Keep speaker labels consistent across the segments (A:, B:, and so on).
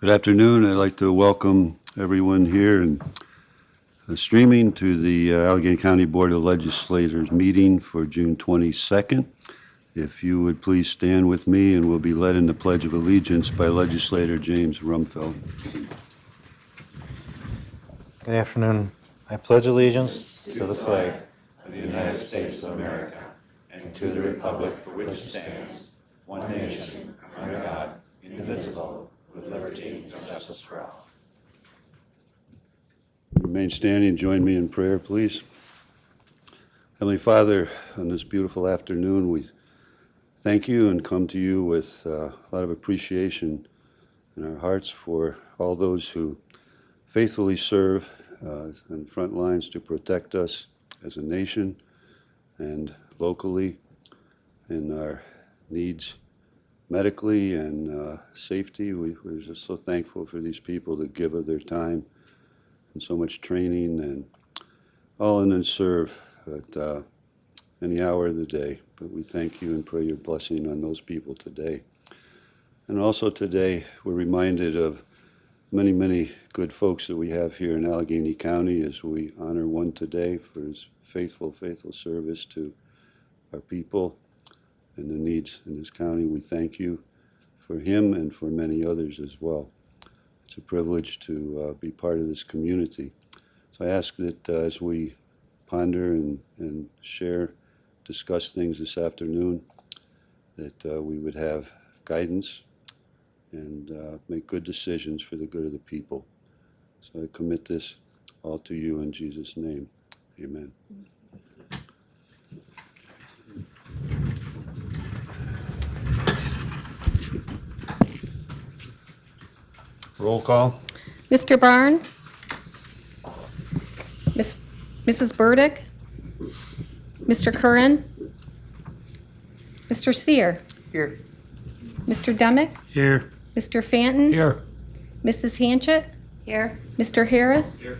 A: Good afternoon. I'd like to welcome everyone here and streaming to the Allegheny County Board of Legislators meeting for June 22nd. If you would please stand with me, and we'll be led in the Pledge of Allegiance by Legislator James Rumfeld.
B: Good afternoon. I pledge allegiance to the flag of the United States of America and to the republic for which it stands, one nation, under God, indivisible, with liberty and justice for all.
A: Remain standing and join me in prayer, please. Heavenly Father, on this beautiful afternoon, we thank you and come to you with a lot of appreciation in our hearts for all those who faithfully serve on the front lines to protect us as a nation and locally in our needs medically and safety. We're just so thankful for these people that give of their time and so much training and all in and serve at any hour of the day. But we thank you and pray your blessing on those people today. And also today, we're reminded of many, many good folks that we have here in Allegheny County as we honor one today for his faithful service to our people and the needs in this county. We thank you for him and for many others as well. It's a privilege to be part of this community. So I ask that as we ponder and share, discuss things this afternoon, that we would have guidance and make good decisions for the good of the people. So I commit this all to you in Jesus' name. Amen. Roll call.
C: Mr. Barnes? Mrs. Burdick? Mr. Curran? Mr. Sear?
D: Here.
C: Mr. Demick?
D: Here.
C: Mr. Fanton?
D: Here.
C: Mrs. Hanchett?
E: Here.
C: Mr. Harris?
D: Here.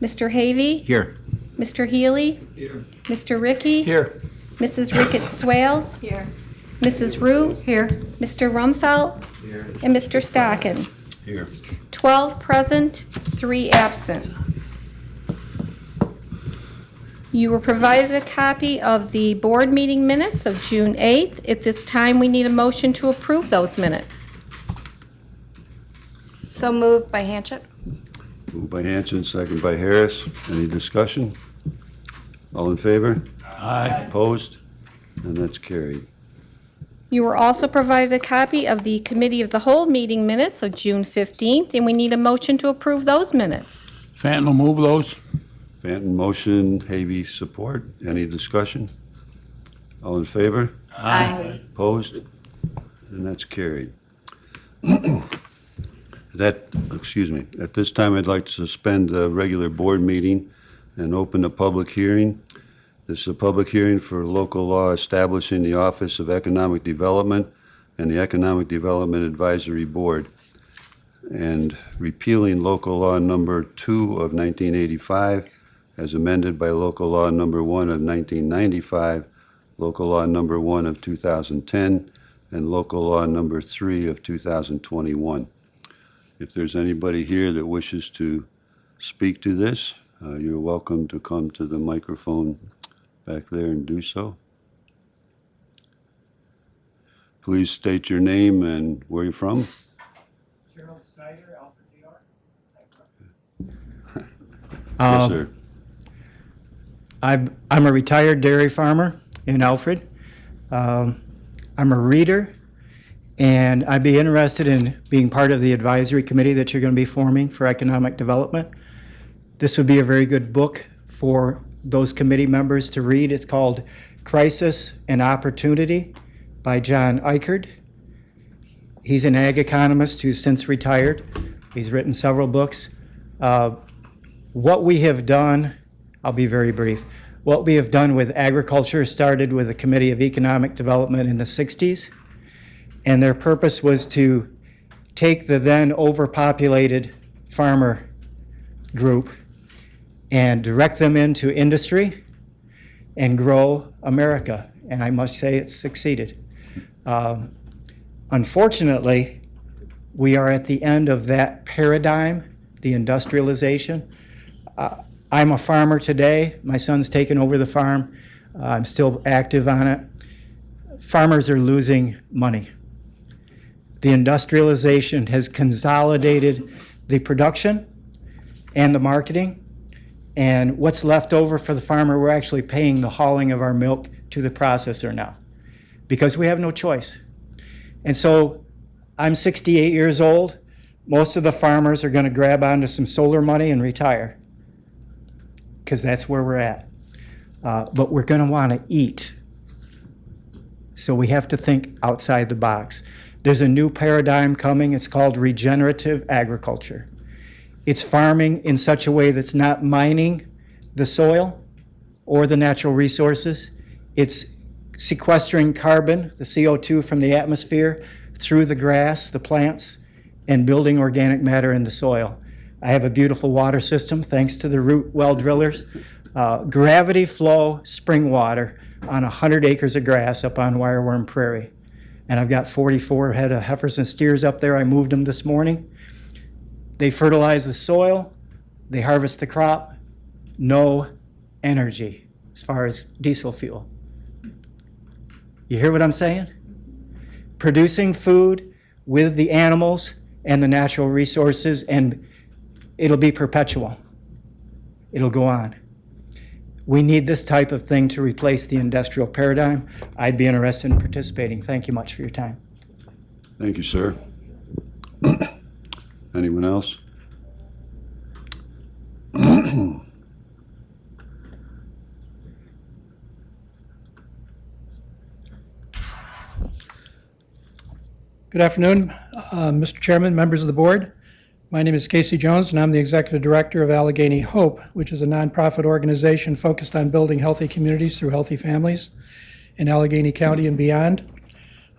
C: Mr. Havey?
D: Here.
C: Mr. Healy?
D: Here.
C: Mr. Ricky?
D: Here.
C: Mrs. Ricketts Swales?
E: Here.
C: Mrs. Root?
E: Here.
C: Mr. Rumfeld?
D: Here.
C: And Mr. Stockin?
A: Here.
C: 12 present, 3 absent. You were provided a copy of the board meeting minutes of June 8th. At this time, we need a motion to approve those minutes.
E: So moved by Hanchett.
A: Moved by Hanson, second by Harris. Any discussion? All in favor?
D: Aye.
A: Opposed? And that's carried.
C: You were also provided a copy of the Committee of the Whole meeting minutes of June 15th, and we need a motion to approve those minutes.
D: Fanton will move those.
A: Fanton motion, Havey support. Any discussion? All in favor?
E: Aye.
A: Opposed? And that's carried. At this time, I'd like to suspend the regular board meeting and open a public hearing. This is a public hearing for local law establishing the Office of Economic Development and the Economic Development Advisory Board and repealing local law number 2 of 1985 as amended by local law number 1 of 1995, local law number 1 of 2010, and local law number 3 of 2021. If there's anybody here that wishes to speak to this, you're welcome to come to the microphone back there and do so. Please state your name and where you're from.
F: Gerald Snyder, Alfred, New York.
A: Yes, sir.
F: I'm a retired dairy farmer in Alfred. I'm a reader, and I'd be interested in being part of the advisory committee that you're going to be forming for economic development. This would be a very good book for those committee members to read. It's called Crisis and Opportunity by John Eichard. He's an ag economist who's since retired. He's written several books. What we have done, I'll be very brief. What we have done with agriculture started with the Committee of Economic Development in the 60s, and their purpose was to take the then overpopulated farmer group and direct them into industry and grow America. And I must say it's succeeded. Unfortunately, We are at the end of that paradigm, the industrialization. I'm a farmer today. My son's taken over the farm. I'm still active on it. Farmers are losing money. The industrialization has consolidated the production and the marketing, and what's left over for the farmer, we're actually paying the hauling of our milk to the processor now because we have no choice. And so I'm 68 years old. Most of the farmers are going to grab onto some solar money and retire because that's where we're at. But we're going to want to eat. So we have to think outside the box. There's a new paradigm coming. It's called regenerative agriculture. It's farming in such a way that's not mining the soil or the natural resources. It's sequestering carbon, the CO2 from the atmosphere, through the grass, the plants, and building organic matter in the soil. I have a beautiful water system thanks to the root well drillers. Gravity flow spring water on 100 acres of grass up on Wireworm Prairie. And I've got 44 head of heifers and steers up there. I moved them this morning. They fertilize the soil, they harvest the crop, no energy as far as diesel fuel. You hear what I'm saying? Producing food with the animals and the natural resources, and it'll be perpetual. It'll go on. We need this type of thing to replace the industrial paradigm. I'd be interested in participating. Thank you much for your time.
A: Thank you, sir. Anyone else?
G: Good afternoon, Mr. Chairman, members of the board. My name is Casey Jones, and I'm the Executive Director of Allegheny Hope, which is a nonprofit organization focused on building healthy communities through healthy families in Allegheny County and beyond.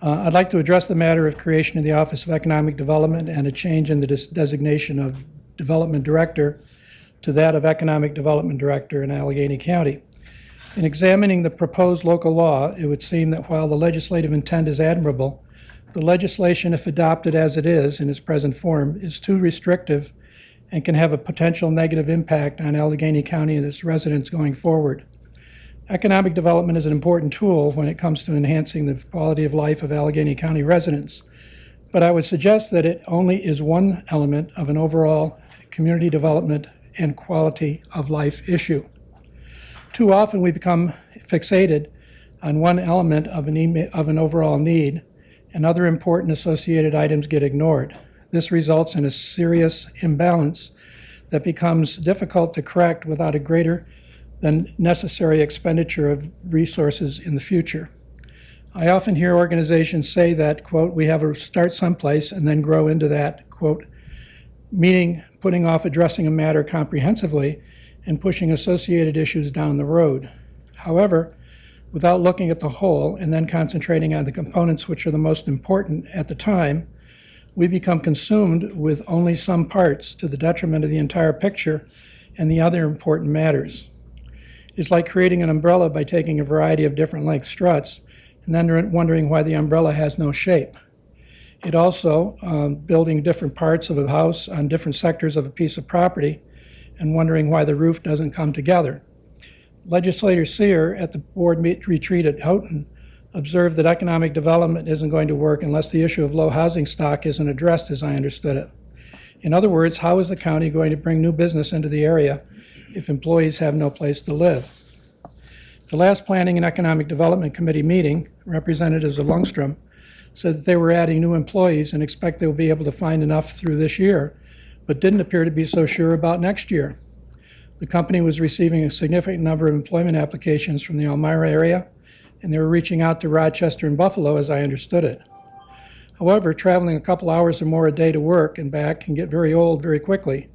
G: I'd like to address the matter of creation of the Office of Economic Development and a change in the designation of Development Director to that of Economic Development Director in Allegheny County. In examining the proposed local law, it would seem that while the legislative intent is admirable, the legislation, if adopted as it is in its present form, is too restrictive and can have a potential negative impact on Allegheny County and its residents going forward. Economic development is an important tool when it comes to enhancing the quality of life of Allegheny County residents, but I would suggest that it only is one element of an overall community development and quality of life issue. Too often we become fixated on one element of an overall need, and other important associated items get ignored. This results in a serious imbalance that becomes difficult to correct without a greater than necessary expenditure of resources in the future. I often hear organizations say that, quote, we have to start someplace and then grow into that, quote, meaning putting off addressing a matter comprehensively and pushing associated issues down the road. However, without looking at the whole and then concentrating on the components which are the most important at the time, we become consumed with only some parts to the detriment of the entire picture and the other important matters. It's like creating an umbrella by taking a variety of different length struts and then wondering why the umbrella has no shape. It also building different parts of a house on different sectors of a piece of property and wondering why the roof doesn't come together. Legislator Sear at the board retreat at Houghton observed that economic development isn't going to work unless the issue of low housing stock isn't addressed, as I understood it. In other words, how is the county going to bring new business into the area if employees have no place to live? The last Planning and Economic Development Committee meeting, representatives of Lundstrom said that they were adding new employees and expect they will be able to find enough through this year, but didn't appear to be so sure about next year. The company was receiving a significant number of employment applications from the Elmira area, and they were reaching out to Rochester and Buffalo, as I understood it. However, traveling a couple hours or more a day to work and back can get very old very quickly,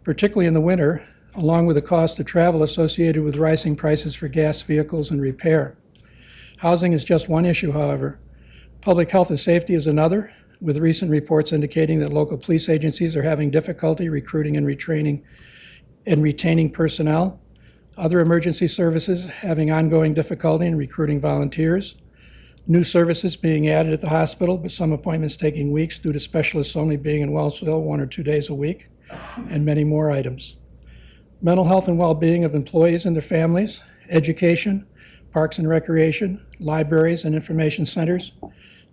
G: particularly in the winter, along with the cost of travel associated with rising prices for gas, vehicles, and repair. Housing is just one issue, however. Public health and safety is another, with recent reports indicating that local police agencies are having difficulty recruiting and retaining personnel. Other emergency services having ongoing difficulty in recruiting volunteers. new services being added at the hospital, but some appointments taking weeks due to specialists only being in Wellsville 1 or 2 days a week, and many more items. Mental health and well-being of employees and their families, education, parks and recreation, libraries and information centers,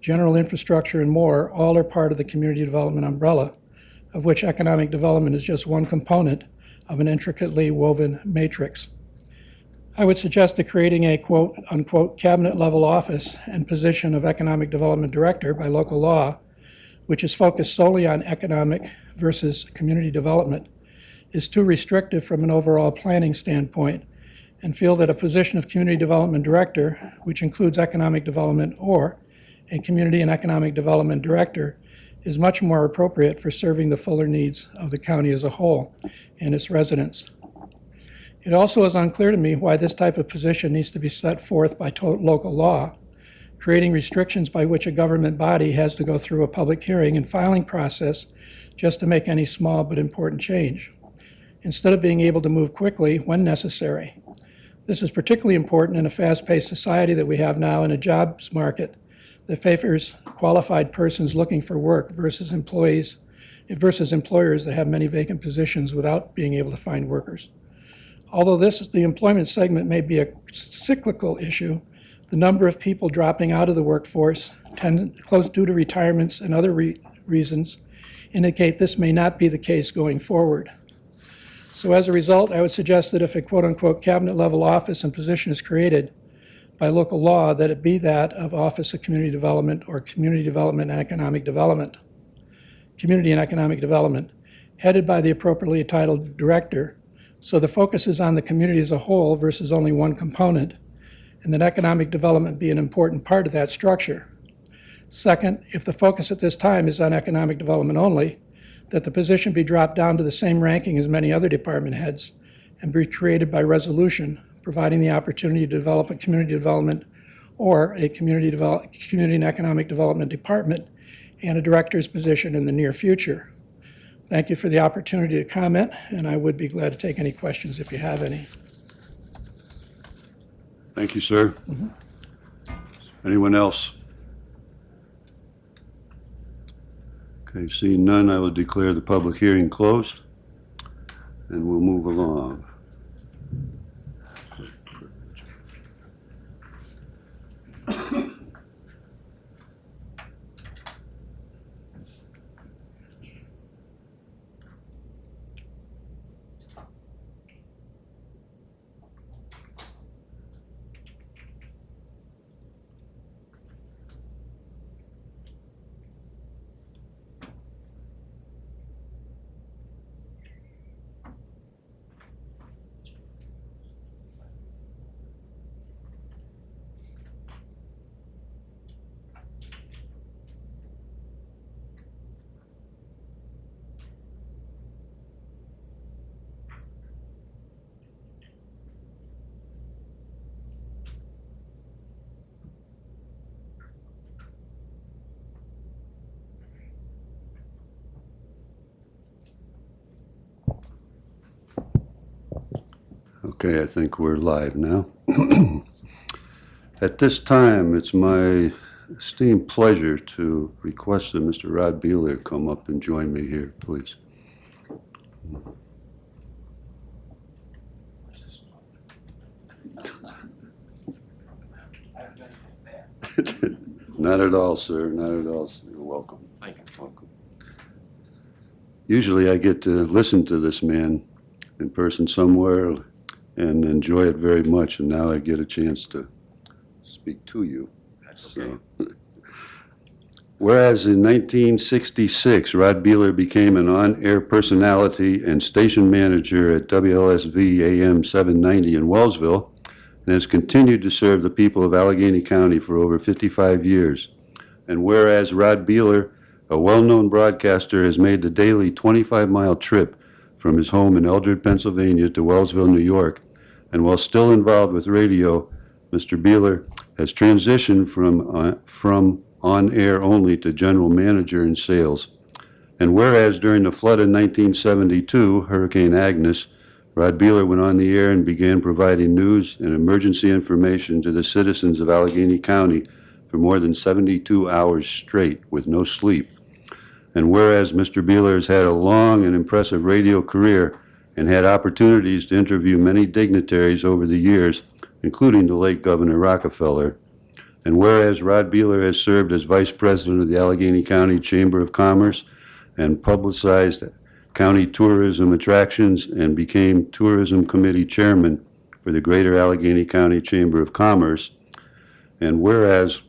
G: general infrastructure, and more, all are part of the community development umbrella, of which economic development is just one component of an intricately woven matrix. I would suggest that creating a quote-unquote cabinet-level office and position of Economic Development Director by local law, which is focused solely on economic versus community development, is too restrictive from an overall planning standpoint, and feel that a position of Community Development Director, which includes economic development, or a Community and Economic Development Director, is much more appropriate for serving the fuller needs of the county as a whole and its residents. It also is unclear to me why this type of position needs to be set forth by local law, creating restrictions by which a government body has to go through a public hearing and filing process just to make any small but important change, instead of being able to move quickly when necessary. This is particularly important in a fast-paced society that we have now in a jobs market that favors qualified persons looking for work versus employers that have many vacant positions without being able to find workers. Although the employment segment may be a cyclical issue, the number of people dropping out of the workforce, close due to retirements and other reasons, indicate this may not be the case going forward. So as a result, I would suggest that if a quote-unquote cabinet-level office and position is created by local law, that it be that of Office of Community Development or Community Development and Economic Development. Community and Economic Development, headed by the appropriately titled director, so the focus is on the community as a whole versus only one component, and that economic development be an important part of that structure. Second, if the focus at this time is on economic development only, that the position be dropped down to the same ranking as many other department heads and be created by resolution, providing the opportunity to develop a community development or a community and economic development department and a director's position in the near future. Thank you for the opportunity to comment, and I would be glad to take any questions if you have any.
A: Thank you, sir. Anyone else? Okay, seeing none, I will declare the public hearing closed, and we'll move along. Okay, I think we're live now. At this time, it's my esteemed pleasure to request that Mr. Rod Beeler come up and join me here, please. Not at all, sir. Not at all, sir. You're welcome.
H: Thank you.
A: Welcome. Usually I get to listen to this man in person somewhere and enjoy it very much, and now I get a chance to speak to you.
H: That's okay.
A: Whereas in 1966, Rod Beeler became an on-air personality and station manager at WLSV AM 790 in Wellsville, and has continued to serve the people of Allegheny County for over 55 years. And whereas Rod Beeler, a well-known broadcaster, has made the daily 25-mile trip from his home in Eldred, Pennsylvania to Wellsville, New York, and while still involved with radio, Mr. Beeler has transitioned from on-air only to general manager in sales. And whereas during the flood in 1972, Hurricane Agnes, Rod Beeler went on the air and began providing news and emergency information to the citizens of Allegheny County for more than 72 hours straight with no sleep. And whereas Mr. Beeler has had a long and impressive radio career and had opportunities to interview many dignitaries over the years, including the late Governor Rockefeller, and whereas Rod Beeler has served as Vice President of the Allegheny County Chamber of Commerce and publicized county tourism attractions and became Tourism Committee Chairman for the Greater Allegheny County Chamber of Commerce, and whereas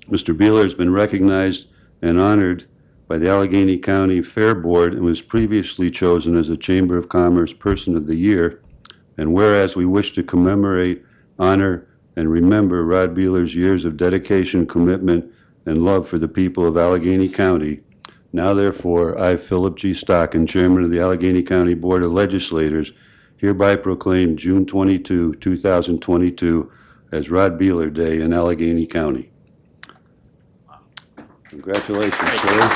A: Mr. Beeler has been recognized and honored by the Allegheny County Fair Board and was previously chosen as a Chamber of Commerce Person of the Year, and whereas we wish to commemorate, honor, and remember Rod Beeler's years of dedication, commitment, and love for the people of Allegheny County, now therefore, I, Philip G. Stockin, Chairman of the Allegheny County Board of Legislators, hereby proclaim June 22, 2022 as Rod Beeler Day in Allegheny County. Congratulations, sir.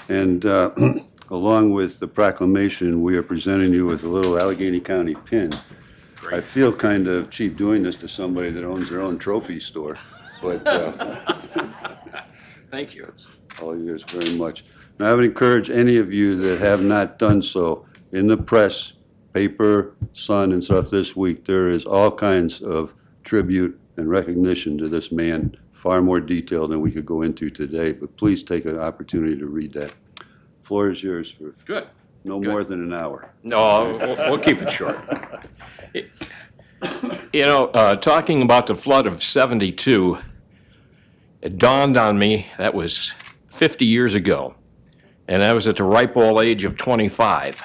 A: And along with the proclamation, we are presenting you with a little Allegheny County pin. I feel kind of cheap doing this to somebody that owns their own trophy store, but
H: Thank you.
A: all yours very much. And I would encourage any of you that have not done so, in the press, paper, Sun, and stuff this week, there is all kinds of tribute and recognition to this man, far more detail than we could go into today, but please take an opportunity to read that. Floor is yours for
H: Good.
A: no more than an hour.
H: No, we'll keep it short. You know, talking about the flood of '72, it dawned on me that was 50 years ago, and I was at the ripe old age of 25.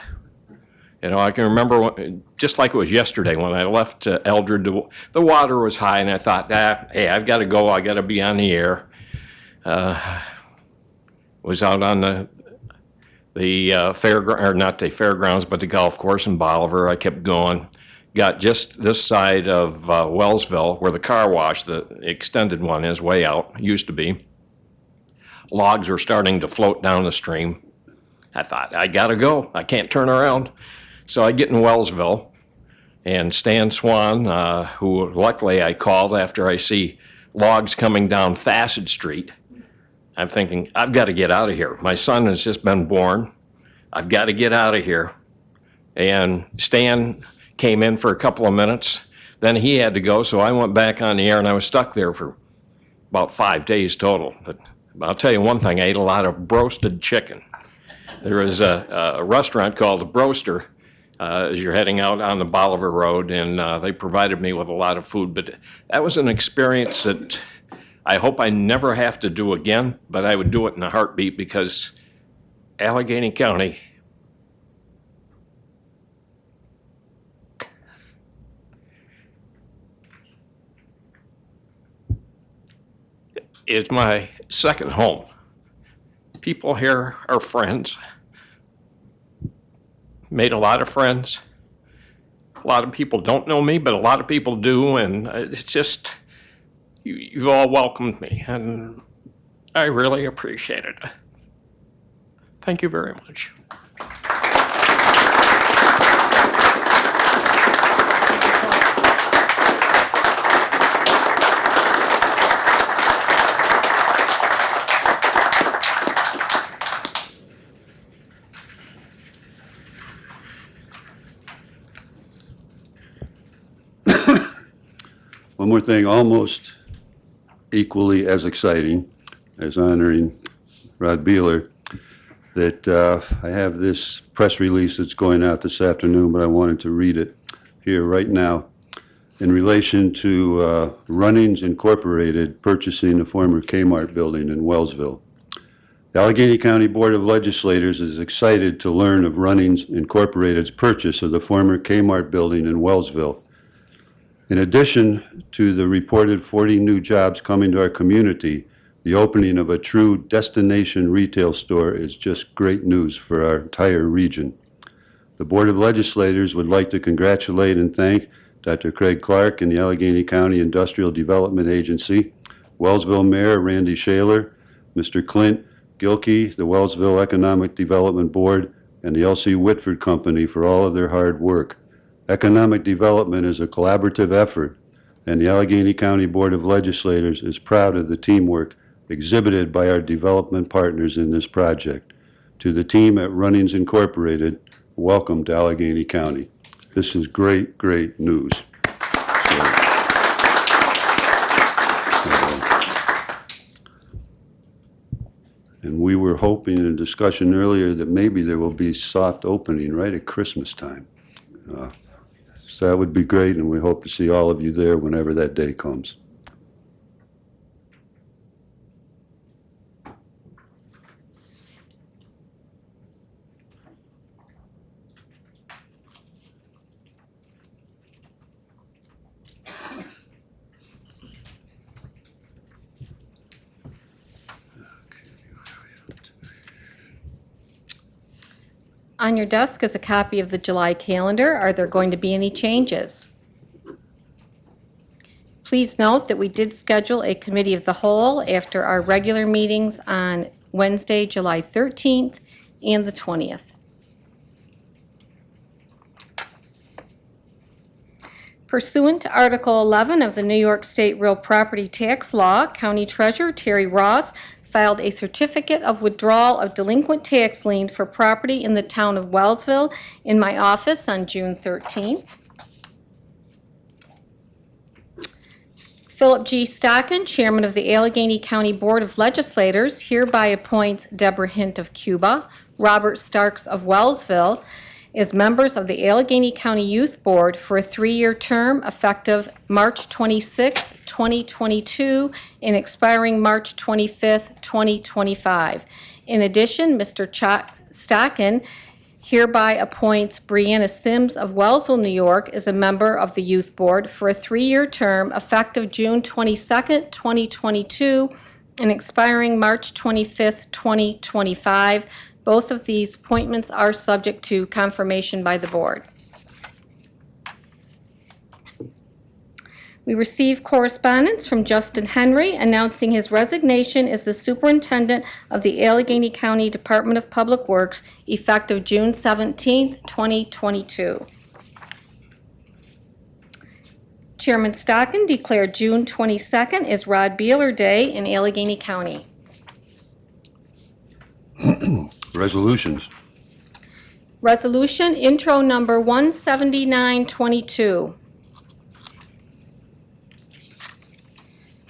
H: You know, I can remember just like it was yesterday when I left Eldred. The water was high, and I thought, hey, I've got to go. I got to be on the air. Was out on the fairground, or not the fairgrounds, but the golf course in Bolivar. I kept going. Got just this side of Wellsville, where the car wash, the extended one, is way out. Used to be. Logs were starting to float down the stream. I thought, I gotta go. I can't turn around. So I get in Wellsville, and Stan Swan, who luckily I called after I see logs coming down Facet Street. I'm thinking, I've got to get out of here. My son has just been born. I've got to get out of here. And Stan came in for a couple of minutes. Then he had to go, so I went back on the air, and I was stuck there for about 5 days total. But I'll tell you one thing, I ate a lot of broasted chicken. There was a restaurant called the Broaster as you're heading out on the Bolivar Road, and they provided me with a lot of food. But that was an experience that I hope I never have to do again, but I would do it in a heartbeat because Allegheny County is my second home. People here are friends. Made a lot of friends. A lot of people don't know me, but a lot of people do, and it's just, you've all welcomed me, and I really appreciate it. Thank you very much.
A: One more thing, almost equally as exciting as honoring Rod Beeler, that I have this press release that's going out this afternoon, but I wanted to read it here right now in relation to Runnings Incorporated purchasing the former Kmart building in Wellsville. The Allegheny County Board of Legislators is excited to learn of Runnings Incorporated's purchase of the former Kmart building in Wellsville. In addition to the reported 40 new jobs coming to our community, the opening of a true destination retail store is just great news for our entire region. The Board of Legislators would like to congratulate and thank Dr. Craig Clark and the Allegheny County Industrial Development Agency, Wellsville Mayor Randy Shaler, Mr. Clint Gilkey, the Wellsville Economic Development Board, and the L.C. Whitford Company for all of their hard work. Economic development is a collaborative effort, and the Allegheny County Board of Legislators is proud of the teamwork exhibited by our development partners in this project. To the team at Runnings Incorporated, welcome to Allegheny County. This is great, great news. And we were hoping in a discussion earlier that maybe there will be soft opening right at Christmas time. So that would be great, and we hope to see all of you there whenever that day comes.
C: On your desk is a copy of the July calendar. Are there going to be any changes? Please note that we did schedule a committee of the whole after our regular meetings on Wednesday, July 13th and the 20th. Pursuant to Article 11 of the New York State Real Property Tax Law, County Treasurer Terry Ross filed a certificate of withdrawal of delinquent tax lien for property in the town of Wellsville in my office on June 13th. Philip G. Stockin, Chairman of the Allegheny County Board of Legislators, hereby appoints Deborah Hint of Cuba, Robert Starks of Wellsville, as members of the Allegheny County Youth Board for a 3-year term effective March 26, 2022 and expiring March 25, 2025. In addition, Mr. Stockin hereby appoints Brianna Sims of Wellsville, New York as a member of the Youth Board for a 3-year term effective June 22, 2022 and expiring March 25, 2025. Both of these appointments are subject to confirmation by the board. We received correspondence from Justin Henry announcing his resignation as the superintendent of the Allegheny County Department of Public Works effective June 17, 2022. Chairman Stockin declared June 22nd as Rod Beeler Day in Allegheny County.
A: Resolutions.
C: Resolution intro number 17922.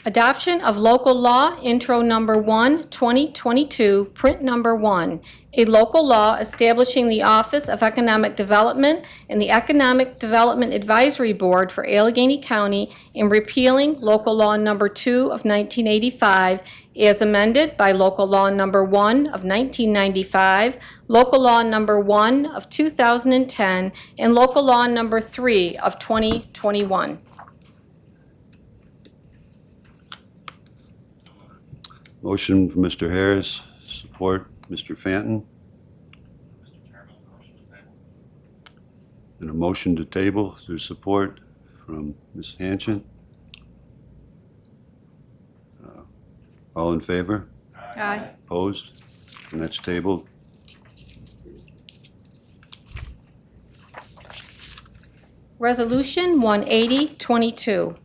C: Adoption of local law intro number 1, 2022, print number 1. A local law establishing the Office of Economic Development and the Economic Development Advisory Board for Allegheny County and repealing local law number 2 of 1985 as amended by local law number 1 of 1995, local law number 1 of 2010, and local law number 3 of 2021.
A: Motion from Mr. Harris, support Mr. Fanton. And a motion to table, is there support from Ms. Hanchett? All in favor?
E: Aye.
A: Opposed? And that's tabled.
C: Resolution 18022.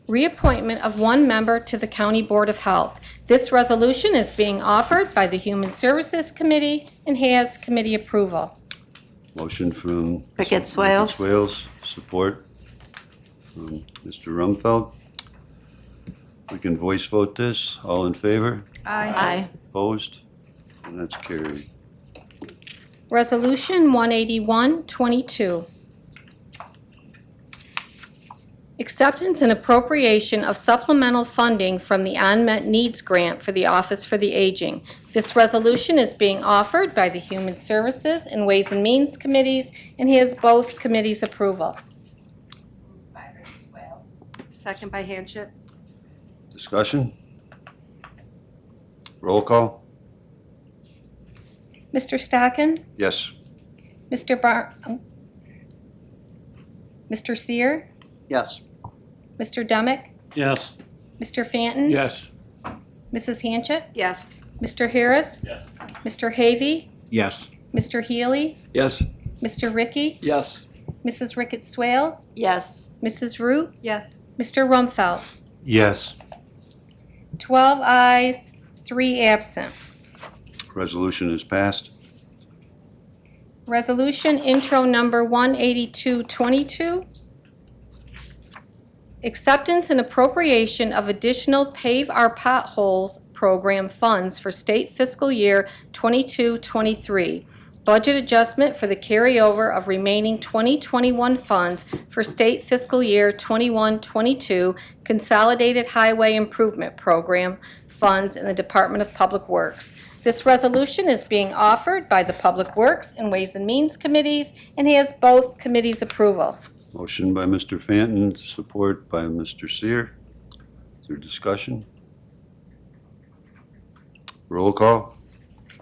C: Reappointment of one member to the County Board of Health. This resolution is being offered by the Human Services Committee and has committee approval.
A: Motion from
E: Pickett Swales.
A: Swales, support from Mr. Rumfeld. We can voice vote this. All in favor?
E: Aye.
A: Opposed? And that's carried.
C: Resolution 18122. Acceptance and appropriation of supplemental funding from the Unmet Needs Grant for the Office for the Aging. This resolution is being offered by the Human Services and Ways and Means Committees and has both committees' approval.
E: Second by Hanchett.
A: Discussion? Roll call?
C: Mr. Stockin?
A: Yes.
C: Mr. Mr. Sear?
B: Yes.
C: Mr. Demick?
D: Yes.
C: Mr. Fanton?
D: Yes.
C: Mrs. Hanchett?
E: Yes.
C: Mr. Harris?
D: Yes.
C: Mr. Havey?
B: Yes.
C: Mr. Healy?
D: Yes.
C: Mr. Ricky?
D: Yes.
C: Mrs. Ricketts Swales?
E: Yes.
C: Mrs. Root?
E: Yes.
C: Mr. Rumfeld?
B: Yes.
C: 12 ayes, 3 absent.
A: Resolution is passed.
C: Resolution intro number 18222. Acceptance and appropriation of additional Pave Our Potholes program funds for state fiscal year 22-23. Budget adjustment for the carryover of remaining 2021 funds for state fiscal year 21-22 Consolidated Highway Improvement Program funds in the Department of Public Works. This resolution is being offered by the Public Works and Ways and Means Committees and has both committees' approval.
A: Motion by Mr. Fanton, support by Mr. Seer. Is there discussion? Roll call?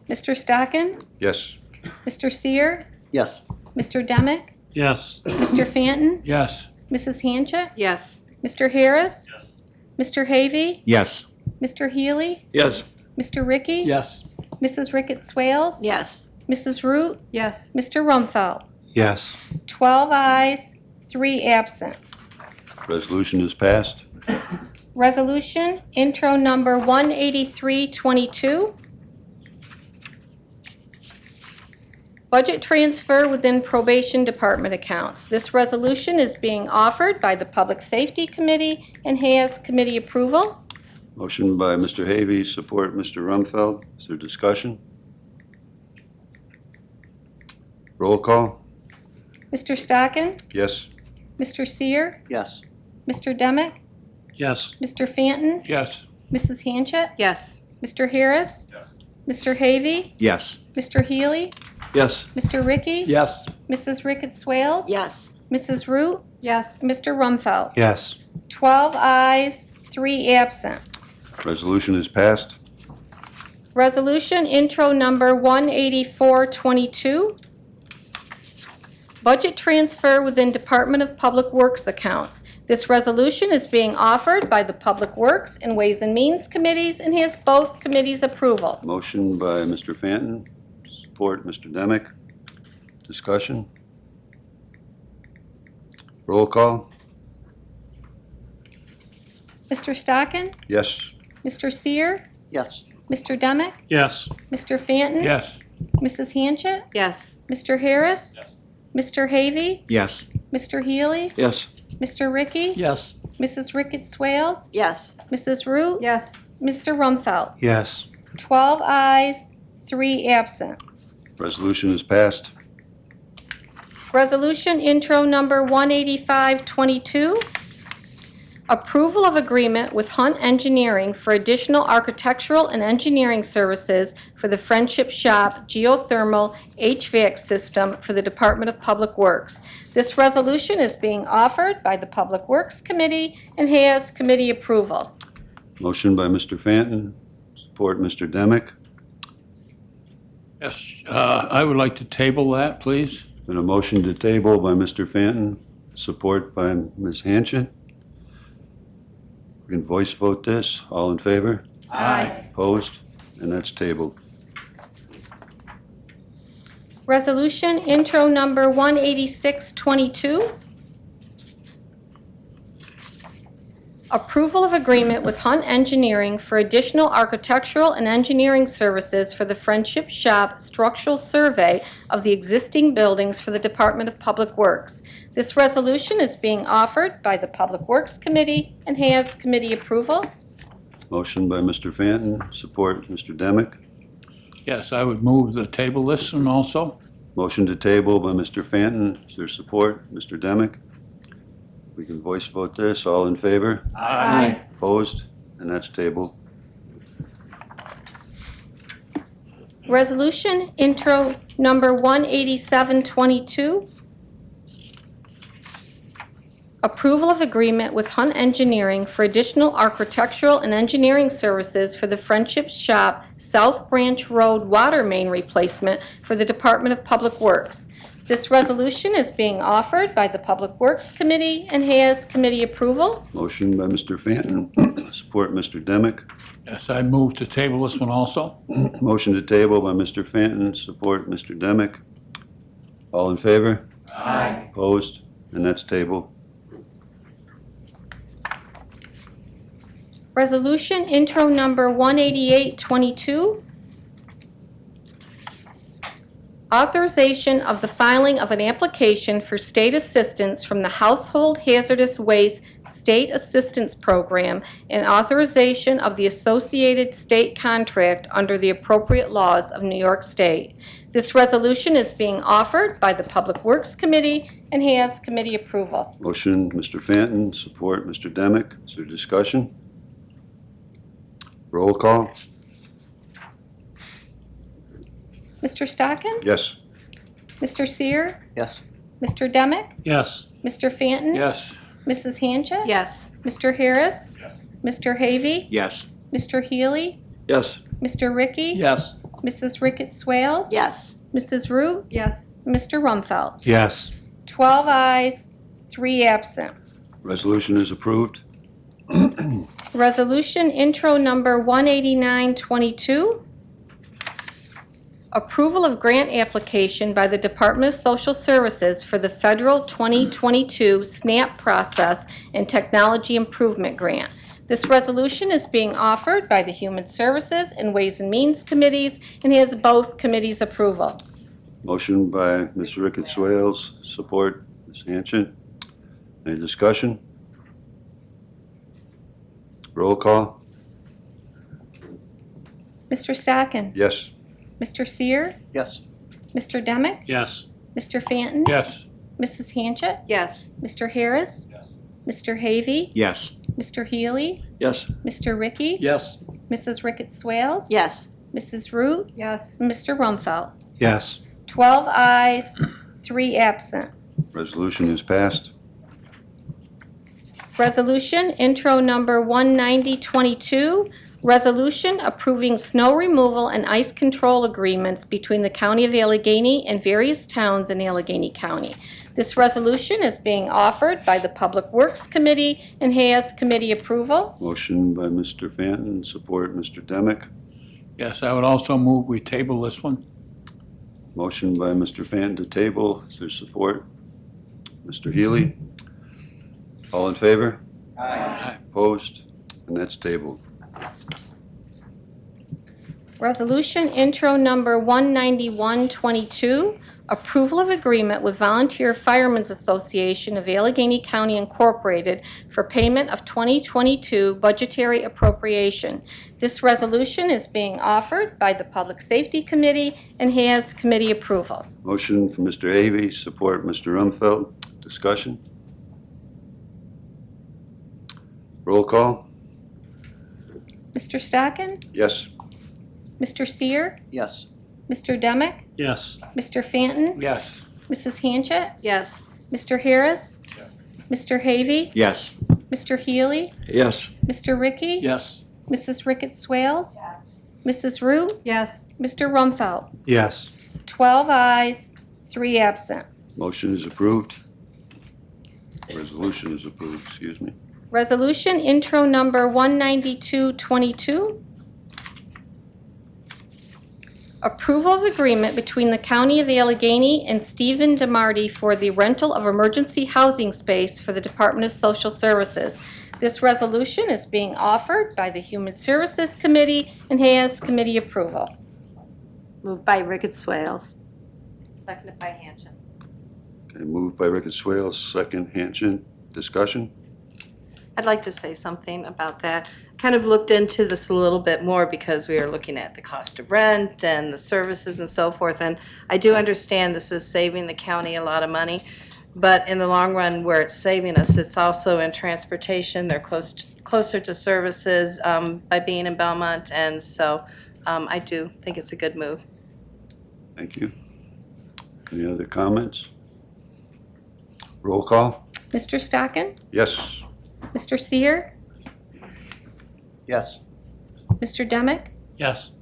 C: Mr. Stockin?
A: Yes.
C: Mr. Seer?
B: Yes.
C: Mr. Demick?
D: Yes.
C: Mr. Fanton?
D: Yes.
C: Mrs. Hanchett?
E: Yes.
C: Mr. Harris?
D: Yes.
C: Mr. Havey?
B: Yes.
C: Mr. Healy?
D: Yes.
C: Mr. Ricky?
D: Yes.
C: Mrs. Ricketts Swales?
E: Yes.
C: Mrs. Root?
E: Yes.
C: Mr. Rumfeld?
B: Yes.
C: 12 ayes, 3 absent.
A: Resolution is passed.
C: Resolution intro number 18322. Budget transfer within probation department accounts. This resolution is being offered by the Public Safety Committee and has committee approval.
A: Motion by Mr. Havey, support Mr. Rumfeld. Is there discussion? Roll call?
C: Mr. Stockin?
A: Yes.
C: Mr. Seer?
B: Yes.
C: Mr. Demick?
D: Yes.
C: Mr. Fanton?
D: Yes.
C: Mrs. Hanchett?
E: Yes.
C: Mr. Harris?
D: Yes.
C: Mr. Havey?
B: Yes.
C: Mr. Healy?
D: Yes.
C: Mr. Ricky?
D: Yes.
C: Mrs. Ricketts Swales?
E: Yes.
C: Mrs. Root?
E: Yes.
C: Mr. Rumfeld?
B: Yes.
C: 12 ayes, 3 absent.
A: Resolution is passed.
C: Resolution intro number 18422. Budget transfer within Department of Public Works accounts. This resolution is being offered by the Public Works and Ways and Means Committees and has both committees' approval.
A: Motion by Mr. Fanton, support Mr. Demick. Discussion? Roll call?
C: Mr. Stockin?
A: Yes.
C: Mr. Seer?
B: Yes.
C: Mr. Demick?
D: Yes.
C: Mr. Fanton?
D: Yes.
C: Mrs. Hanchett?
E: Yes.
C: Mr. Harris?
D: Yes.
C: Mr. Havey?
B: Yes.
C: Mr. Healy?
D: Yes.
C: Mr. Ricky?
D: Yes.
C: Mrs. Ricketts Swales?
E: Yes.
C: Mrs. Root?
E: Yes.
C: Mr. Rumfeld?
B: Yes.
C: 12 ayes, 3 absent.
A: Resolution is passed.
C: Resolution intro number 18522. Approval of agreement with Hunt Engineering for additional architectural and engineering services for the Friendship Shop geothermal HVAC system for the Department of Public Works. This resolution is being offered by the Public Works Committee and has committee approval.
A: Motion by Mr. Fanton, support Mr. Demick.
D: Yes. I would like to table that, please.
A: And a motion to table by Mr. Fanton, support by Ms. Hanchett. We can voice vote this. All in favor?
C: Aye.
A: Opposed? And that's tabled.
C: Resolution intro number 18622. Approval of agreement with Hunt Engineering for additional architectural and engineering services for the Friendship Shop structural survey of the existing buildings for the Department of Public Works. This resolution is being offered by the Public Works Committee and has committee approval.
A: Motion by Mr. Fanton, support Mr. Demick.
D: Yes, I would move the table this one also.
A: Motion to table by Mr. Fanton. Is there support? Mr. Demick? We can voice vote this. All in favor?
D: Aye.
A: Opposed? And that's tabled.
C: Resolution intro number 18722. Approval of agreement with Hunt Engineering for additional architectural and engineering services for the Friendship Shop South Branch Road water main replacement for the Department of Public Works. This resolution is being offered by the Public Works Committee and has committee approval.
A: Motion by Mr. Fanton, support Mr. Demick.
D: Yes, I move to table this one also.
A: Motion to table by Mr. Fanton, support Mr. Demick. All in favor?
D: Aye.
A: Opposed? And that's tabled.
C: Resolution intro number 18822. Authorization of the filing of an application for state assistance from the Household Hazardous Waste State Assistance Program and authorization of the associated state contract under the appropriate laws of New York State. This resolution is being offered by the Public Works Committee and has committee approval.
A: Motion, Mr. Fanton, support Mr. Demick. Is there discussion? Roll call?
C: Mr. Stockin?
A: Yes.
C: Mr. Seer?
B: Yes.
C: Mr. Demick?
G: Yes.
C: Mr. Fanton?
D: Yes.
C: Mrs. Hanchett?
E: Yes.
C: Mr. Harris? Mr. Havey?
B: Yes.
C: Mr. Healy?
A: Yes.
C: Mr. Ricky?
G: Yes.
C: Mrs. Ricketts Swales?
E: Yes.
C: Mrs. Root?
E: Yes.
C: Mr. Rumfeld?
B: Yes.
C: 12 ayes, 3 absent.
A: Resolution is approved.
C: Resolution intro number 18922. Approval of grant application by the Department of Social Services for the Federal 2022 SNAP Process and Technology Improvement Grant. This resolution is being offered by the Human Services and Ways and Means Committees and has both committees' approval.
A: Motion by Ms. Ricketts Wales, support Ms. Hanchett. Any discussion? Roll call?
C: Mr. Stockin?
A: Yes.
C: Mr. Seer?
B: Yes.
C: Mr. Demick?
G: Yes.
C: Mr. Fanton?
D: Yes.
C: Mrs. Hanchett?
E: Yes.
C: Mr. Harris? Mr. Havey?
B: Yes.
C: Mr. Healy?
A: Yes.
C: Mr. Ricky?
G: Yes.
C: Mrs. Ricketts Swales?
E: Yes.
C: Mrs. Root?
E: Yes.
C: and Mr. Rumfeld?
B: Yes.
C: 12 ayes, 3 absent.
A: Resolution is passed.
C: Resolution intro number 19022, resolution approving snow removal and ice control agreements between the County of Allegheny and various towns in Allegheny County. This resolution is being offered by the Public Works Committee and has committee approval.
A: Motion by Mr. Fanton, support Mr. Demick.
D: Yes, I would also move we table this one.
A: Motion by Mr. Fanton to table. Is there support? Mr. Healy? All in favor?
D: Aye.
A: Opposed? And that's tabled.
C: Resolution intro number 19122, approval of agreement with Volunteer Firemen's Association of Allegheny County Incorporated for payment of 2022 budgetary appropriation. This resolution is being offered by the Public Safety Committee and has committee approval.
A: Motion from Mr. Avey, support Mr. Rumfeld. Discussion? Roll call?
C: Mr. Stockin?
A: Yes.
C: Mr. Seer?
B: Yes.
C: Mr. Demick?
G: Yes.
C: Mr. Fanton?
D: Yes.
C: Mrs. Hanchett?
E: Yes.
C: Mr. Harris? Mr. Havey?
B: Yes.
C: Mr. Healy?
A: Yes.
C: Mr. Ricky?
D: Yes.
C: Mrs. Ricketts Swales? Mrs. Root?
E: Yes.
C: Mr. Rumfeld?
B: Yes.
C: 12 ayes, 3 absent.
A: Motion is approved. Resolution is approved, excuse me.
C: Resolution intro number 19222. Approval of agreement between the County of Allegheny and Stephen DeMarty for the rental of emergency housing space for the Department of Social Services. This resolution is being offered by the Human Services Committee and has committee approval.
E: Moved by Ricketts Swales. Seconded by Hanchett.
A: Okay, moved by Ricketts Swales, second Hanchett. Discussion?
E: I'd like to say something about that. Kind of looked into this a little bit more because we are looking at the cost of rent and the services and so forth. And I do understand this is saving the county a lot of money. But in the long run, where it's saving us, it's also in transportation. They're closer to services by being in Belmont. And so I do think it's a good move.
A: Thank you. Any other comments? Roll call?
C: Mr. Stockin?
A: Yes.
C: Mr. Seer?
B: Yes.
C: Mr. Demick?
G: Yes.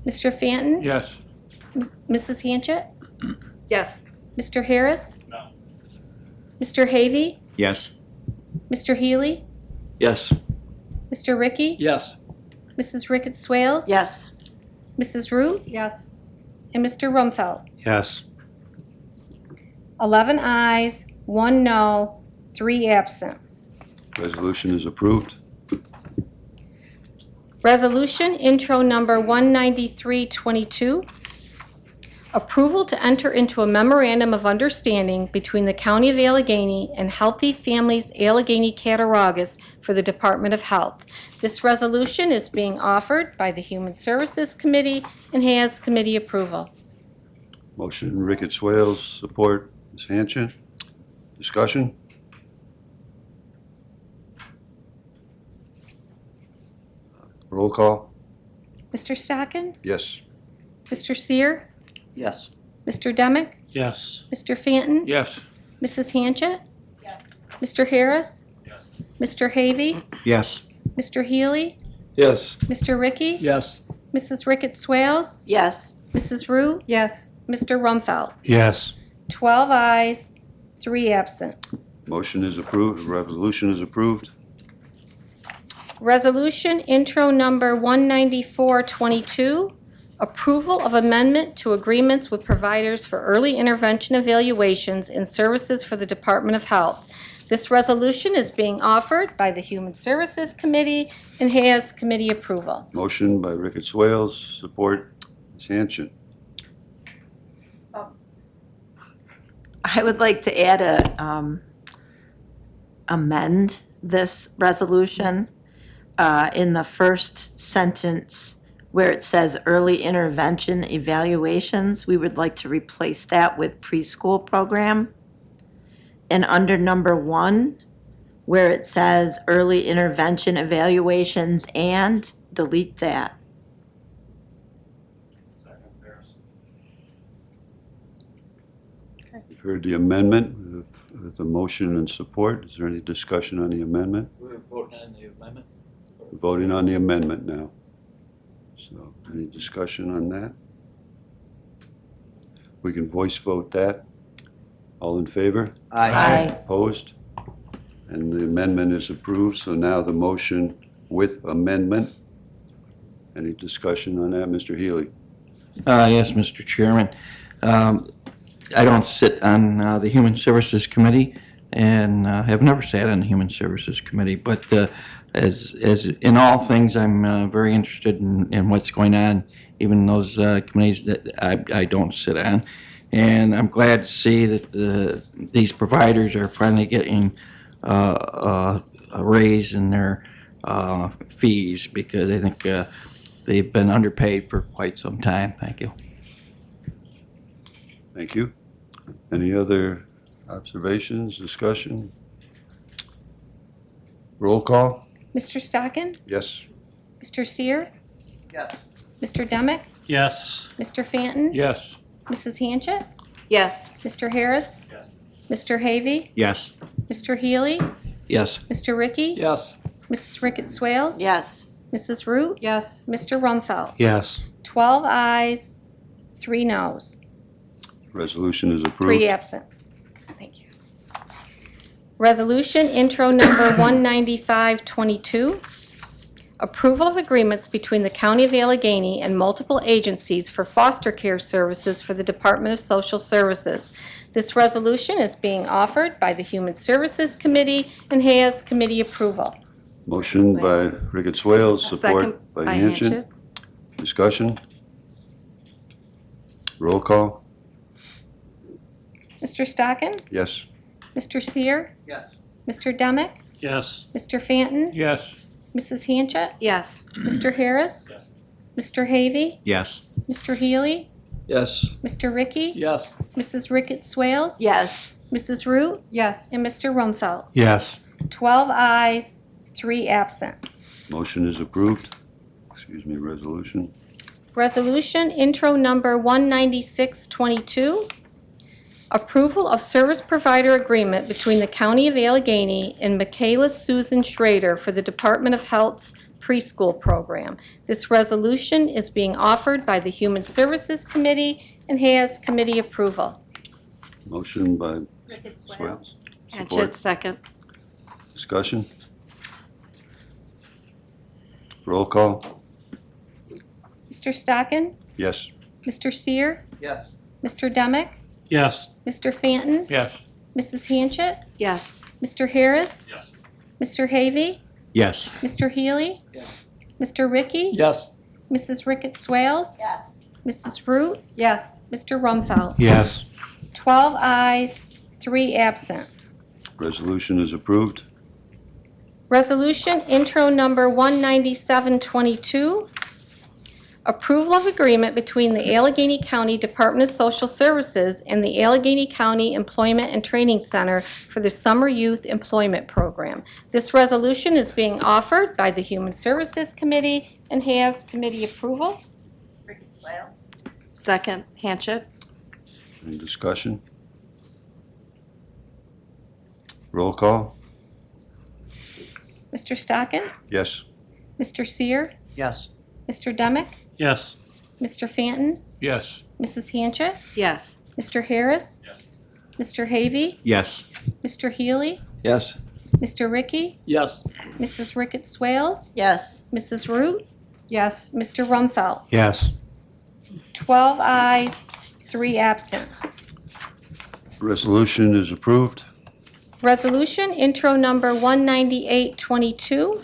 C: Mr. Fanton?
D: Yes.
C: Mrs. Hanchett?
E: Yes.
C: Mr. Harris? No. Mr. Havey?
B: Yes.
C: Mr. Healy?
A: Yes.
C: Mr. Ricky?
G: Yes.
C: Mrs. Ricketts Swales?
E: Yes.
C: Mrs. Root?
E: Yes.
C: And Mr. Rumfeld?
B: Yes.
C: 11 ayes, 1 no, 3 absent.
A: Resolution is approved.
C: Resolution intro number 19322. Approval to enter into a memorandum of understanding between the County of Allegheny and Healthy Families Allegheny Cattaraugus for the Department of Health. This resolution is being offered by the Human Services Committee and has committee approval.
A: Motion Ricketts Swales, support Ms. Hanchett. Discussion? Roll call?
C: Mr. Stockin?
A: Yes.
C: Mr. Seer?
B: Yes.
C: Mr. Demick?
B: Yes.
C: Mr. Fanton?
D: Yes.
C: Mrs. Hanchett? Mr. Harris? Mr. Havey?
B: Yes.
C: Mr. Healy?
B: Yes.
C: Mr. Ricky?
B: Yes.
C: Mrs. Ricketts Swales?
E: Yes.
C: Mrs. Root?
E: Yes.
C: Mr. Rumfeld?
B: Yes.
C: 12 ayes, 3 absent.
A: Motion is approved. Resolution is approved.
C: Resolution intro number 19422, approval of amendment to agreements with providers for early intervention evaluations and services for the Department of Health. This resolution is being offered by the Human Services Committee and has committee approval.
A: Motion by Ricketts Swales, support Ms. Hanchett.
I: I would like to add amend this resolution in the first sentence where it says early intervention evaluations. We would like to replace that with preschool program. And under number 1, where it says early intervention evaluations and delete that.
A: You've heard the amendment with a motion and support. Is there any discussion on the amendment?
B: We're voting on the amendment?
A: We're voting on the amendment now. So, any discussion on that? We can voice vote that. All in favor?
I: Aye.
A: Opposed? And the amendment is approved, so now the motion with amendment. Any discussion on that, Mr. Healy?
J: Yes, Mr. Chairman. I don't sit on the Human Services Committee and have never sat on the Human Services Committee, but as in all things, I'm very interested in what's going on, even those committees that I don't sit on. And I'm glad to see that these providers are finally getting a raise in their fees, because I think they've been underpaid for quite some time. Thank you.
A: Thank you. Any other observations, discussion? Roll call?
C: Mr. Stockin?
A: Yes.
C: Mr. Seer?
B: Yes.
C: Mr. Demick?
B: Yes.
C: Mr. Fanton?
D: Yes.
C: Mrs. Hanchett?
E: Yes.
C: Mr. Harris? Mr. Havey?
B: Yes.
C: Mr. Healy?
J: Yes.
C: Mr. Ricky?
B: Yes.
C: Mrs. Ricketts Swales?
I: Yes.
C: Mrs. Root?
E: Yes.
C: Mr. Rumfeld?
B: Yes.
C: 12 ayes, 3 noes,
A: Resolution is
C: 3
A: approved.
C: absent. Thank you. Resolution intro number 19522, approval of agreements between the County of Allegheny and multiple agencies for foster care services for the Department of Social Services. This resolution is being offered by the Human Services Committee and has committee approval.
A: Motion by Ricketts Swales, support
E: Second
A: by
E: by
A: Hanchett. Discussion? Roll call?
C: Mr. Stockin?
A: Yes.
C: Mr. Seer?
B: Yes.
C: Mr. Demick?
B: Yes.
C: Mr. Fanton?
D: Yes.
C: Mrs. Hanchett?
E: Yes.
C: Mr. Harris? Mr. Havey?
B: Yes.
C: Mr. Healy?
J: Yes.
C: Mr. Ricky?
B: Yes.
C: Mrs. Ricketts Swales?
I: Yes.
C: Mrs. Root?
E: Yes.
C: And Mr. Rumfeld?
B: Yes.
C: 12 ayes, 3 absent.
A: Motion is approved. Excuse me, resolution.
C: Resolution intro number 19622, approval of service provider agreement between the County of Allegheny and Michaela Susan Schrader for the Department of Health's preschool program. This resolution is being offered by the Human Services Committee and has committee approval.
A: Motion by Swales.
E: Hanchett,
A: Support.
E: second.
A: Discussion? Roll call?
C: Mr. Stockin?
A: Yes.
C: Mr. Seer?
B: Yes.
C: Mr. Demick?
G: Yes.
C: Mr. Fanton?
D: Yes.
C: Mrs. Hanchett?
E: Yes.
C: Mr. Harris?
D: Yes.
C: Mr. Havey?
B: Yes.
C: Mr. Healy?
B: Yes.
C: Mr. Ricky?
G: Yes.
C: Mrs. Ricketts Swales?
I: Yes.
C: Mrs. Root?
E: Yes.
C: Mr. Rumfeld?
B: Yes.
C: 12 ayes, 3 absent.
A: Resolution is approved.
C: Resolution intro number 19722. Approval of agreement between the Allegheny County Department of Social Services and the Allegheny County Employment and Training Center for the Summer Youth Employment Program. This resolution is being offered by the Human Services Committee and has committee approval.
E: Second, Hanchett?
A: Any discussion? Roll call?
C: Mr. Stockin?
A: Yes.
C: Mr. Seer?
B: Yes.
C: Mr. Demick?
G: Yes.
C: Mr. Fanton?
D: Yes.
C: Mrs. Hanchett?
E: Yes.
C: Mr. Harris? Mr. Havey?
B: Yes.
C: Mr. Healy?
J: Yes.
C: Mr. Ricky?
G: Yes.
C: Mrs. Ricketts Swales?
I: Yes.
C: Mrs. Root?
E: Yes.
C: Mr. Rumfeld?
B: Yes.
C: 12 ayes, 3 absent.
A: Resolution is approved.
C: Resolution intro number 19822.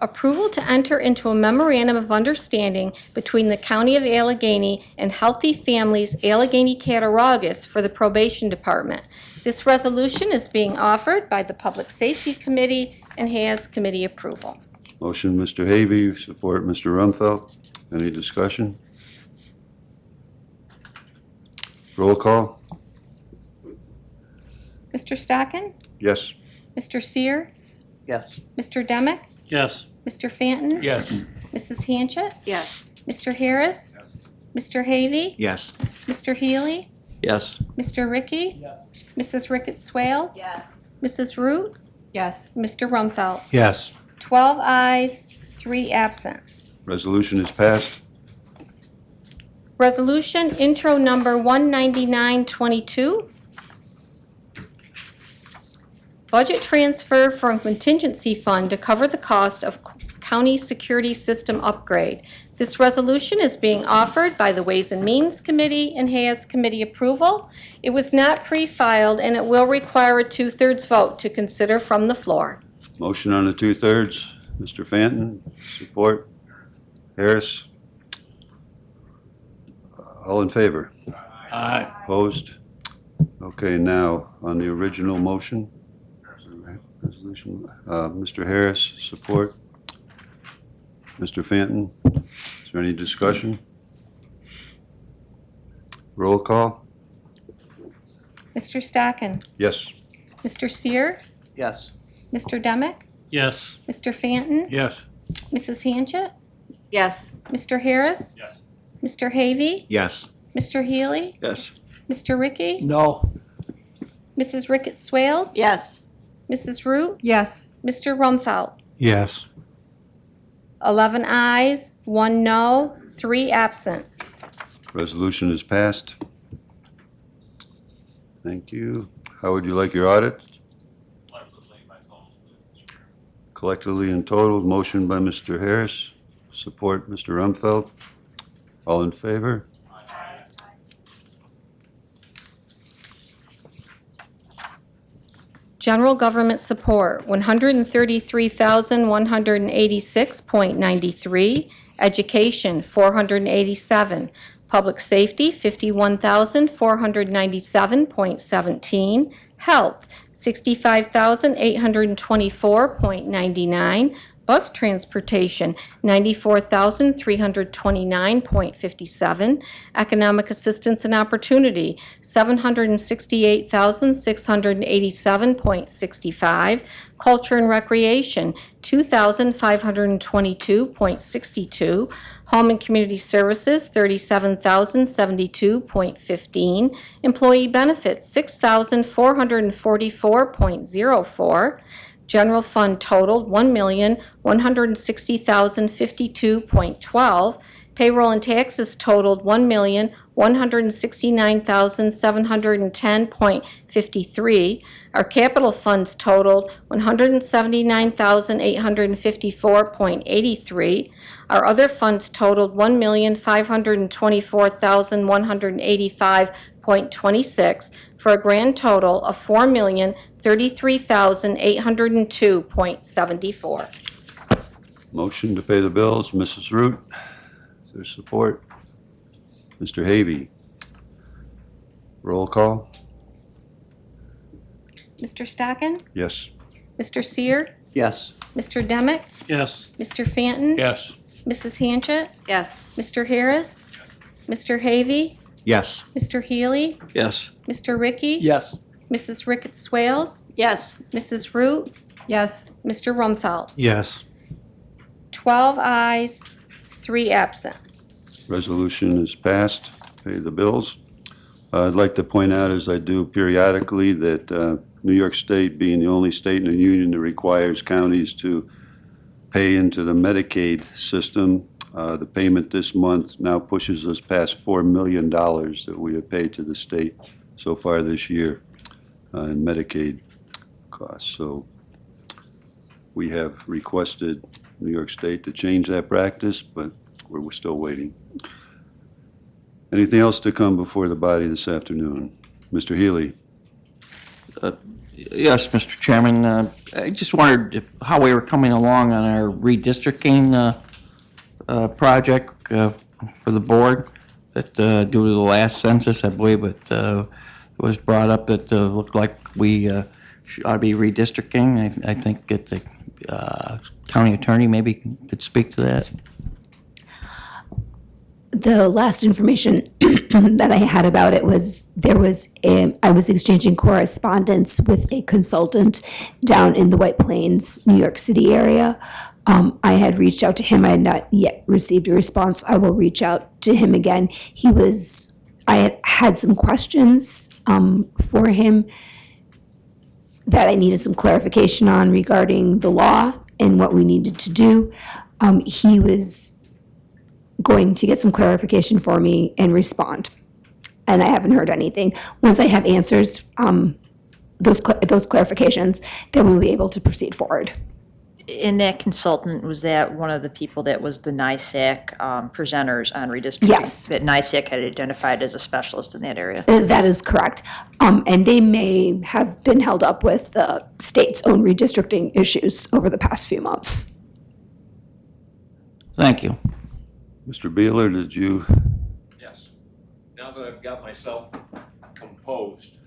C: Approval to enter into a memorandum of understanding between the County of Allegheny and Healthy Families Allegheny Cattaraugus for the Probation Department. This resolution is being offered by the Public Safety Committee and has committee approval.
A: Motion, Mr. Havey, support, Mr. Rumfeld. Any discussion? Roll call?
C: Mr. Stockin?
A: Yes.
C: Mr. Seer?
B: Yes.
C: Mr. Demick?
G: Yes.
C: Mr. Fanton?
D: Yes.
C: Mrs. Hanchett?
E: Yes.
C: Mr. Harris? Mr. Havey?
B: Yes.
C: Mr. Healy?
J: Yes.
C: Mr. Ricky? Mrs. Ricketts Swales?
I: Yes.
C: Mrs. Root?
E: Yes.
C: Mr. Rumfeld?
B: Yes.
C: 12 ayes, 3 absent.
A: Resolution is passed.
C: Resolution intro number 19922. Budget transfer from contingency fund to cover the cost of county security system upgrade. This resolution is being offered by the Ways and Means Committee and has committee approval. It was not pre-filed and it will require a 2/3 vote to consider from the floor.
A: Motion on the 2/3. Mr. Fanton, support. Harris? All in favor?
D: Aye.
A: Opposed? Okay, now, on the original motion. Resolution, Mr. Harris, support. Mr. Fanton, is there any discussion? Roll call?
C: Mr. Stockin?
A: Yes.
C: Mr. Seer?
B: Yes.
C: Mr. Demick?
G: Yes.
C: Mr. Fanton?
D: Yes.
C: Mrs. Hanchett?
E: Yes.
C: Mr. Harris?
D: Yes.
C: Mr. Havey?
B: Yes.
C: Mr. Healy?
J: Yes.
C: Mr. Ricky?
G: No.
C: Mrs. Ricketts Swales?
I: Yes.
C: Mrs. Root?
E: Yes.
C: Mr. Rumfeld?
B: Yes.
C: 11 ayes, 1 no, 3 absent.
A: Resolution is passed. Thank you. How would you like your audit? Collectively and total, motion by Mr. Harris, support Mr. Rumfeld. All in favor?
C: General government support, $133,186.93. Education, $487. Public safety, $51,497.17. Health, $65,824.99. Bus transportation, $94,329.57. Economic assistance and opportunity, $768,687.65. Culture and recreation, $2,522.62. Home and community services, $37,072.15. Employee benefits, $6,444.04. General fund totaled $1,160,052.12. Payroll and taxes totaled $1,160,052.12. $169,710.53. Our capital funds totaled $179,854.83. Our other funds totaled $1,524,185.26 for a grand total of $4,033,802.74.
A: Motion to pay the bills, Mrs. Root. Is there support? Mr. Havy. Roll call?
C: Mr. Stockin?
A: Yes.
C: Mr. Seer?
B: Yes.
C: Mr. Demick?
D: Yes.
C: Mr. Fanton?
D: Yes.
C: Mrs. Hanchett?
E: Yes.
C: Mr. Harris? Mr. Havy?
B: Yes.
C: Mr. Healy?
J: Yes.
C: Mr. Ricky?
D: Yes.
C: Mrs. Ricketts Swales?
E: Yes.
C: Mrs. Root?
E: Yes.
C: Mr. Rumfeld?
B: Yes.
C: 12 ayes, 3 absent.
A: Resolution is passed. Pay the bills. I'd like to point out, as I do periodically, that New York State, being the only state in the union that requires counties to pay into the Medicaid system, the payment this month now pushes us past $4 million that we have paid to the state so far this year in Medicaid costs. So we have requested New York State to change that practice, but we're still waiting. Anything else to come before the body this afternoon? Mr. Healy?
J: Yes, Mr. Chairman, I just wondered how we were coming along on our redistricting project for the board, that due to the last census, I believe it was brought up that looked like we ought to be redistricting. I think that the county attorney maybe could speak to that.
K: The last information that I had about it was I was exchanging correspondence with a consultant down in the White Plains, New York City area. I had reached out to him. I had not yet received a response. I will reach out to him again. I had some questions for him that I needed some clarification on regarding the law and what we needed to do. He was going to get some clarification for me and respond. And I haven't heard anything. Once I have answers, those clarifications, then we'll be able to proceed forward.
L: And that consultant, was that one of the people that was the NISAC presenters on redistricting?
K: Yes.
L: That NISAC had identified as a specialist in that area?
K: That is correct. And they may have been held up with the state's own redistricting issues over the past few months.
J: Thank you.
A: Mr. Beeler, did you?
H: Yes. Now that I've got myself composed.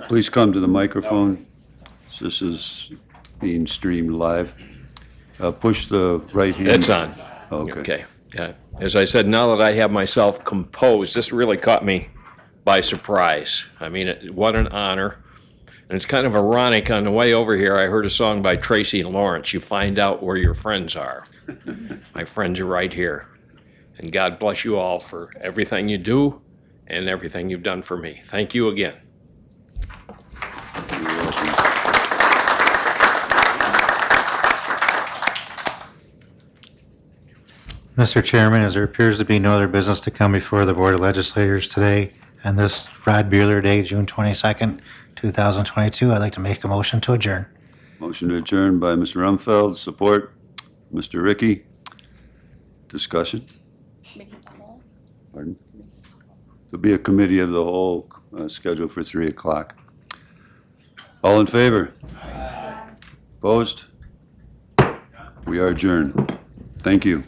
A: Please come to the microphone. This is being streamed live. Push the right hand.
H: It's on.
A: Okay.
H: Okay. Yeah. As I said, now that I have myself composed, this really caught me by surprise. I mean, what an honor. And it's kind of ironic, on the way over here, I heard a song by Tracy Lawrence, "You Find Out Where Your Friends Are." My friends are right here. And God bless you all for everything you do and everything you've done for me. Thank you again.
B: Mr. Chairman, as there appears to be no other business to come before the Board of Legislators today, and this Rod Bueller Day, June 22nd, 2022, I'd like to make a motion to adjourn.
A: Motion to adjourn by Mr. Rumfeld, support. Mr. Ricky. Discussion? Pardon? There'll be a committee of the whole scheduled for 3 o'clock. All in favor? Opposed? We are adjourned. Thank you.